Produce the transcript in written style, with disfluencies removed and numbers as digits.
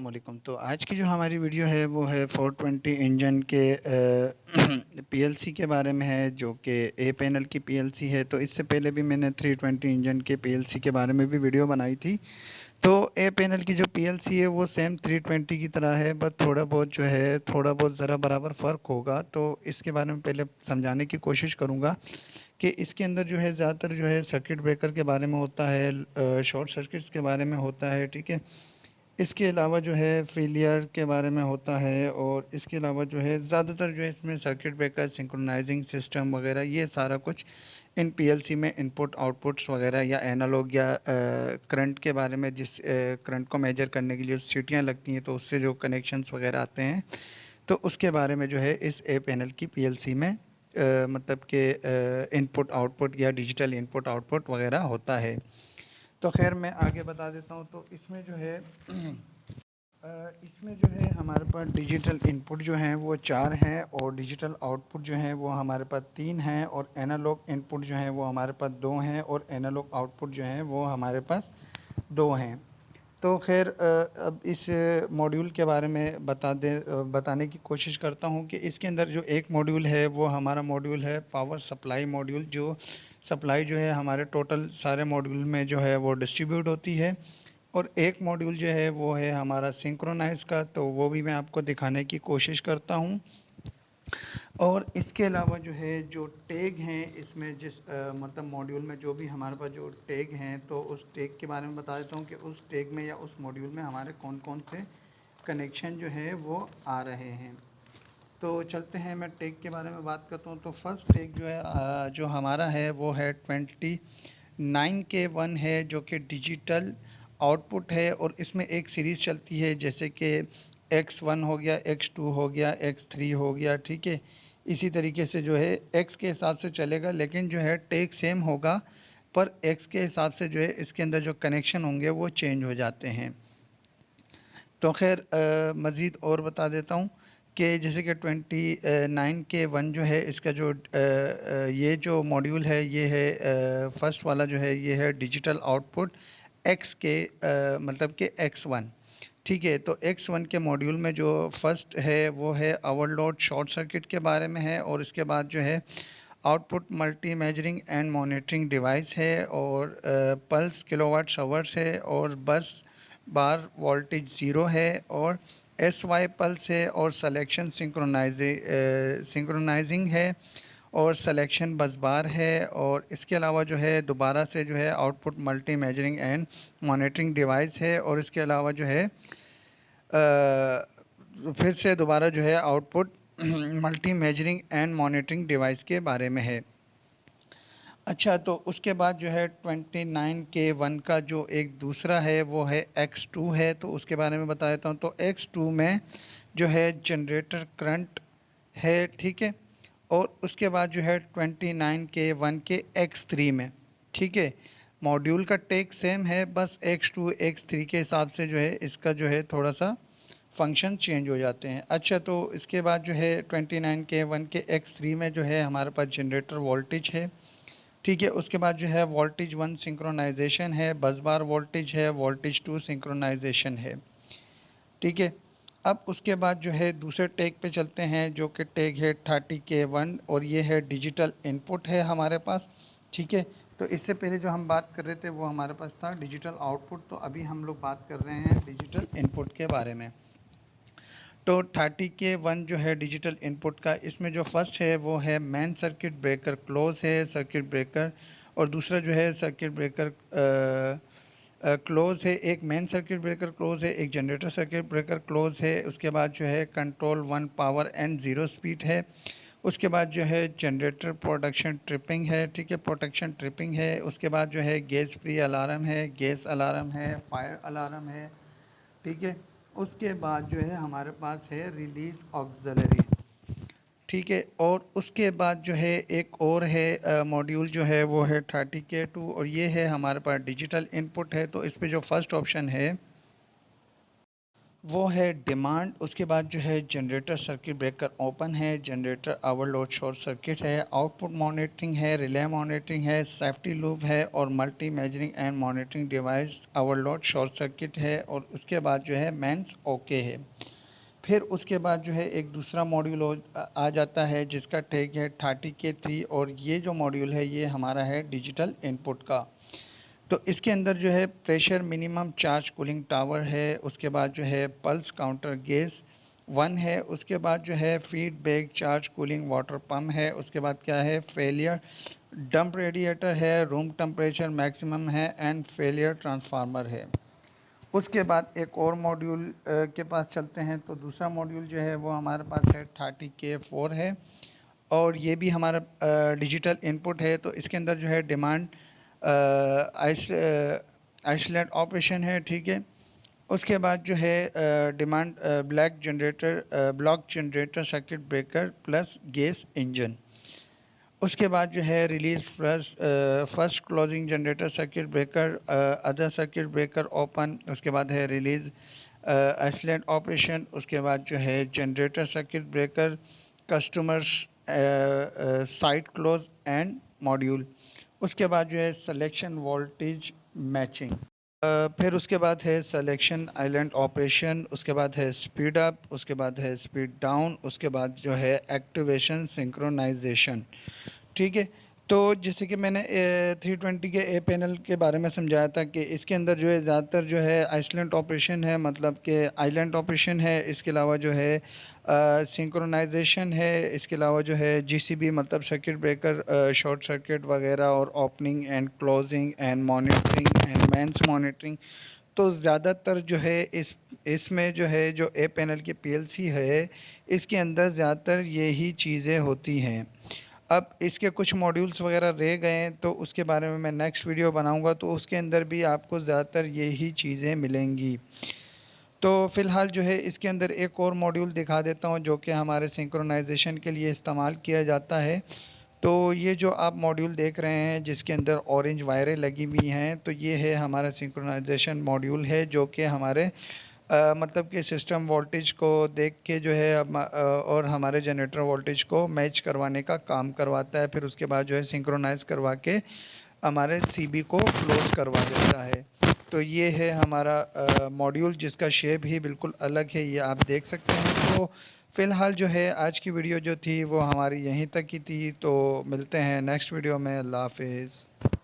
अस्सलामुअलैकुम। तो आज की जो हमारी वीडियो है वो है 420 इंजन के पीएलसी के बारे में है, जो कि ए पैनल की पीएलसी है। तो इससे पहले भी मैंने 320 इंजन के पीएलसी के बारे में भी वीडियो बनाई थी। तो ए पैनल की जो पीएलसी है वो सेम 320 की तरह है, बस थोड़ा बहुत जो है थोड़ा बहुत ज़रा बराबर फ़र्क होगा। तो इसके बारे में पहले समझाने की कोशिश करूँगा कि इसके अंदर जो है ज़्यादातर जो है सर्किट ब्रेकर के बारे में होता है, शॉर्ट सर्किट्स के बारे में होता है, ठीक है। इसके अलावा जो है फेलियर के बारे में होता है, और इसके अलावा जो है ज़्यादातर जो है इसमें सर्किट ब्रेकर, सिंक्रोनाइजिंग सिस्टम वगैरह ये सारा कुछ इन पीएलसी में इनपुट आउटपुट्स वगैरह या एनालॉग या करंट के बारे में, जिस करंट को मेजर करने के लिए सीटियाँ लगती हैं तो उससे जो कनेक्शंस वगैरह आते हैं, तो उसके बारे में जो है इस ए पैनल की पीएलसी में मतलब कि इनपुट आउटपुट या डिजिटल इनपुट आउटपुट वगैरह होता है। तो खैर मैं आगे बता देता हूँ। तो इसमें जो है इसमें जो है हमारे पास डिजिटल इनपुट जो हैं वो 4 हैं, और डिजिटल आउटपुट जो हैं वो हमारे पास 3 हैं, और एनालॉग इनपुट जो हैं वो हमारे पास 2 हैं, और एनालॉग आउटपुट जो हैं वो हमारे पास 2 हैं। तो खैर अब इस मॉड्यूल के बारे में बताने की कोशिश करता हूँ कि इसके अंदर जो एक मॉड्यूल है वो हमारा मॉड्यूल है पावर सप्लाई मॉड्यूल, जो सप्लाई जो है हमारे टोटल सारे मॉड्यूल में जो है वो डिस्ट्रीब्यूट होती है। और एक मॉड्यूल जो है वो है हमारा सिंक्रोनाइज का, तो वो भी मैं आपको दिखाने की कोशिश करता हूँ। और इसके अलावा जो है जो टैग हैं इसमें मतलब मॉड्यूल में जो भी हमारे पास जो टैग हैं, तो उस टैग के बारे में बता देता हूँ कि उस टैग में या उस मॉड्यूल में हमारे कौन कौन से कनेक्शन जो है वो आ रहे हैं। तो चलते हैं, मैं टैग के बारे में बात करता हूँ। तो फर्स्ट टैग जो है जो हमारा है वो है 29K1 है, जो कि डिजिटल आउटपुट है, और इसमें एक सीरीज़ चलती है, जैसे कि X1 हो गया, X2 हो गया, X3 हो गया, ठीक है। इसी तरीके से जो है X के हिसाब से चलेगा, लेकिन जो है टैग सेम होगा, पर X के हिसाब से जो है इसके अंदर जो कनेक्शन होंगे वो चेंज हो जाते हैं। तो खैर मज़ीद और बता देता हूँ कि जैसे कि 29K1 जो है इसका जो ये जो मॉड्यूल है ये है फर्स्ट वाला जो है ये है डिजिटल आउटपुट एक्स के मतलब कि X1, ठीक है। तो X1 के मॉड्यूल में जो फर्स्ट है वो है ओवरलोड शॉर्ट सर्किट के बारे में है, और इसके बाद जो है output multi measuring and monitoring device है, और पल्स किलोवाट आवर्स है, और बस बार वोल्टेज ज़ीरो है, और एस वाई पल्स है, और सिलेक्शन सिंक्रोनाइजिंग है, और सिलेक्शन बस बार है। और इसके अलावा जो है दोबारा से जो है output multi measuring and monitoring device है, और इसके अलावा जो है फिर से दोबारा जो है output multi measuring and monitoring device के बारे में है। अच्छा, तो उसके बाद जो है 29K1 का जो एक दूसरा है वो है X2 है, तो उसके बारे में बता देता हूँ। तो X2 में जो है जनरेटर करंट है, ठीक है। और उसके बाद जो है 29K1 के X3 में, ठीक है, मॉड्यूल का टेक सेम है, बस X2 X3 के हिसाब से जो है इसका जो है थोड़ा सा फंक्शन चेंज हो जाते हैं। अच्छा, तो इसके बाद जो है 29K1 के X3 में जो है हमारे पास जनरेटर वोल्टेज है, ठीक है। उसके बाद जो है वोल्टेज वन सिंक्रोनाइजेशन है, बस बार वोल्टेज है, वोल्टेज टू सिंक्रोनाइजेशन है, ठीक है। अब उसके बाद जो है दूसरे टैग पे चलते हैं, जो कि टैग है 30K1, और ये है डिजिटल इनपुट है हमारे पास, ठीक है। तो इससे पहले जो हम बात कर रहे थे वो हमारे पास था डिजिटल आउटपुट, तो अभी हम लोग बात कर रहे हैं डिजिटल इनपुट के बारे में। तो 30K1 जो है डिजिटल इनपुट का, इसमें जो फर्स्ट है वो है मेन सर्किट ब्रेकर क्लोज है, सर्किट ब्रेकर, और दूसरा जो है सर्किट ब्रेकर क्लोज है। एक मेन सर्किट ब्रेकर क्लोज है, एक जनरेटर सर्किट ब्रेकर क्लोज है। उसके बाद जो है control one power and zero speed है। उसके बाद जो है जनरेटर प्रोडक्शन ट्रिपिंग है, ठीक है, प्रोटेक्शन ट्रिपिंग है। उसके बाद जो है गैस फ्री अलार्म है, गैस अलार्म है, फायर अलार्म है, ठीक है। उसके बाद जो है हमारे पास है रिलीज ऑक्सिलरीज, ठीक है। और उसके बाद जो है एक और है मॉड्यूल जो है वो है 30K2, और ये है हमारे पास डिजिटल इनपुट है। तो इस पे जो फर्स्ट ऑप्शन है वो है डिमांड। उसके बाद जो है जनरेटर सर्किट ब्रेकर ओपन है, जनरेटर ओवरलोड शॉर्ट सर्किट है, आउटपुट मॉनिटरिंग है, रिले मॉनिटरिंग है, सेफ्टी लूप है और multi measuring and monitoring device overload short circuit है। और उसके बाद जो है मेंस ओके है। फिर उसके बाद जो है एक दूसरा मॉड्यूल आ जाता है जिसका टैग है 30K3। और ये जो मॉड्यूल है ये हमारा है डिजिटल इनपुट का। तो इसके अंदर जो है pressure minimum charge cooling tower है, उसके बाद जो है पल्स काउंटर गेज 1 है, उसके बाद जो है feedback charge cooling water pump है, उसके बाद क्या है फेलियर डंप रेडिएटर है, रूम टेम्परेचर मैक्सिमम है एंड फेलियर ट्रांसफार्मर है। उसके बाद एक और मॉड्यूल के पास चलते हैं। तो दूसरा मॉड्यूल जो है वो हमारे पास है 30K4 है और ये भी हमारा डिजिटल इनपुट है। तो इसके अंदर जो है डिमांड आइसोलेट ऑपरेशन है, ठीक है। उसके बाद जो है demand block generator circuit breaker plus gas engine. उसके बाद जो है release first closing generator circuit breaker other circuit breaker open. उसके बाद है रिलीज आइसोलेट ऑपरेशन। उसके बाद जो है generator circuit breaker customers site close and module. उसके बाद जो है सिलेक्शन वोल्टेज मैचिंग। फिर उसके बाद है सिलेक्शन आइलैंड ऑपरेशन। उसके बाद है स्पीड अप, उसके बाद है स्पीड डाउन, उसके बाद जो है एक्टिवेशन सिंक्रोनाइजेशन, ठीक है। तो जैसे कि मैंने 320 के ए पैनल के बारे में समझाया था कि इसके अंदर जो है ज़्यादातर जो है आइसलैंड ऑपरेशन है, मतलब कि आइलैंड ऑपरेशन है। इसके अलावा जो है सिंक्रोनाइजेशन है। इसके अलावा जो है जीसीबी मतलब सर्किट ब्रेकर शॉर्ट सर्किट वगैरह और opening and closing and monitoring and mains monitoring. तो ज़्यादातर जो है इसमें जो है जो ए पैनल की पीएलसी है इसके अंदर ज़्यादातर यही चीज़ें होती हैं। अब इसके कुछ मॉड्यूल्स वगैरह रह गए हैं तो उसके बारे में मैं नेक्स्ट वीडियो बनाऊंगा, तो उसके अंदर भी आपको ज़्यादातर यही चीज़ें मिलेंगी। तो फ़िलहाल जो है इसके अंदर एक और मॉड्यूल दिखा देता हूं जो कि हमारे सिंक्रोनाइजेशन के लिए इस्तेमाल किया जाता है। तो ये जो आप मॉड्यूल देख रहे हैं जिसके अंदर ऑरेंज वायरें लगी हुई हैं, तो ये है हमारा सिंक्रोनाइजेशन मॉड्यूल है जो कि हमारे मतलब कि सिस्टम वोल्टेज को देख के जो है और हमारे जनरेटर वोल्टेज को मैच करवाने का काम करवाता है। फिर उसके बाद जो है सिंक्रोनाइज करवा के हमारे सीबी को क्लोज करवा देता है। तो ये है हमारा मॉड्यूल जिसका शेप ही बिल्कुल अलग है, ये आप देख सकते हैं। तो फ़िलहाल जो है आज की वीडियो जो थी वो हमारी यहीं तक ही थी। तो मिलते हैं नेक्स्ट वीडियो में। अल्लाह हाफिज़।